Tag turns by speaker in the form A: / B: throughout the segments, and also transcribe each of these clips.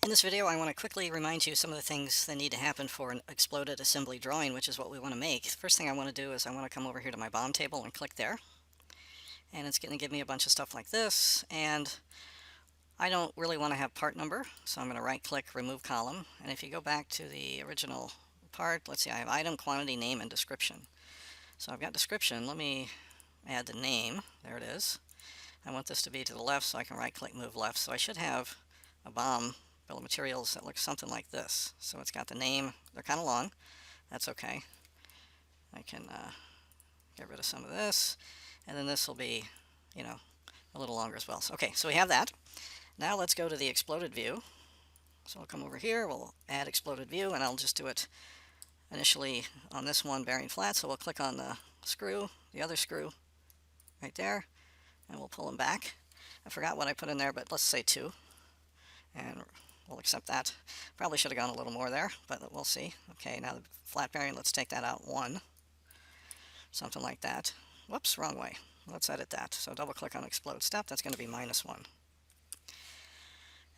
A: In this video, I want to quickly remind you some of the things that need to happen for an exploded assembly drawing, which is what we want to make. The first thing I want to do is I want to come over here to my BOM table and click there. And it's going to give me a bunch of stuff like this. And I don't really want to have part number, so I'm going to right-click, remove column. And if you go back to the original part, let's see, I have item, quantity, name, and description. So I've got description. Let me add the name. There it is. I want this to be to the left, so I can right-click, move left. So I should have a BOM bill of materials that looks something like this. So it's got the name. They're kind of long. That's okay. I can get rid of some of this, and then this will be, a little longer as well. So, okay, so we have that. Now let's go to the exploded view. So I'll come over here, we'll add exploded view, and I'll just do it initially on this one bearing flat. So we'll click on the screw, the other screw right there, and we'll pull them back. I forgot what I put in there, but let's say 2. And we'll accept that. Probably should have gone a little more there, but we'll see. Okay, now the flat bearing, let's take that out 1. Something like that. Whoops, wrong way. Let's edit that. So double click on explode step. That's going to be -1.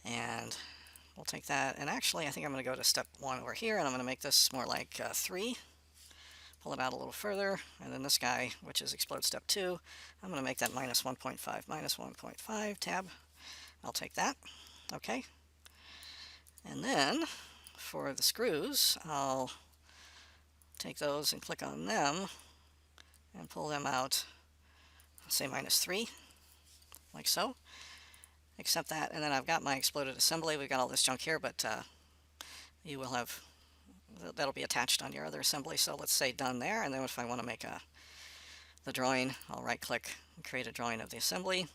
A: And we'll take that. And actually, I think I'm going to go to step 1 over here, and I'm going to make this more like 3. Pull it out a little further. And then this guy, which is explode step 2, I'm going to make that -1.5. -1.5 tab. I'll take that. Okay. And then for the screws, I'll take those and click on them and pull them out, say -3, like so. Accept that, and then I've got my exploded assembly. We've got all this junk here, but you will have, that'll be attached on your other assembly. So let's say done there, and then if I want to make the drawing, I'll right click and create a drawing of the assembly,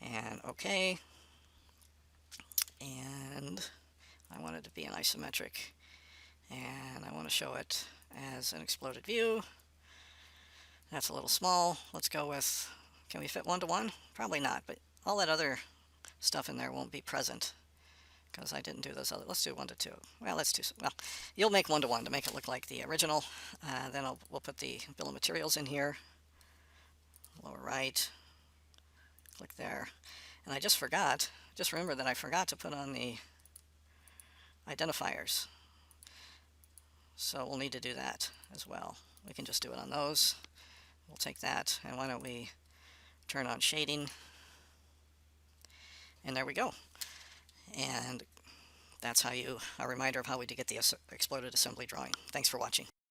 A: and OK. And I want it to be an isometric, and I want to show it as an exploded view. That's a little small. Let's go with, can we fit 1-to-1? Probably not, but all that other stuff in there won't be present because I didn't do those other. Let's do 1-to-2. Well, let's do, well, you'll make 1-to-1 to make it look like the original. Then we'll put the bill of materials in here. Lower right, click there. And I just remembered that I forgot to put on the identifiers. So we'll need to do that as well. We can just do it on those. We'll take that, and why don't we turn on shading? And there we go. And that's how a reminder of how we get the exploded assembly drawing. Thanks for watching.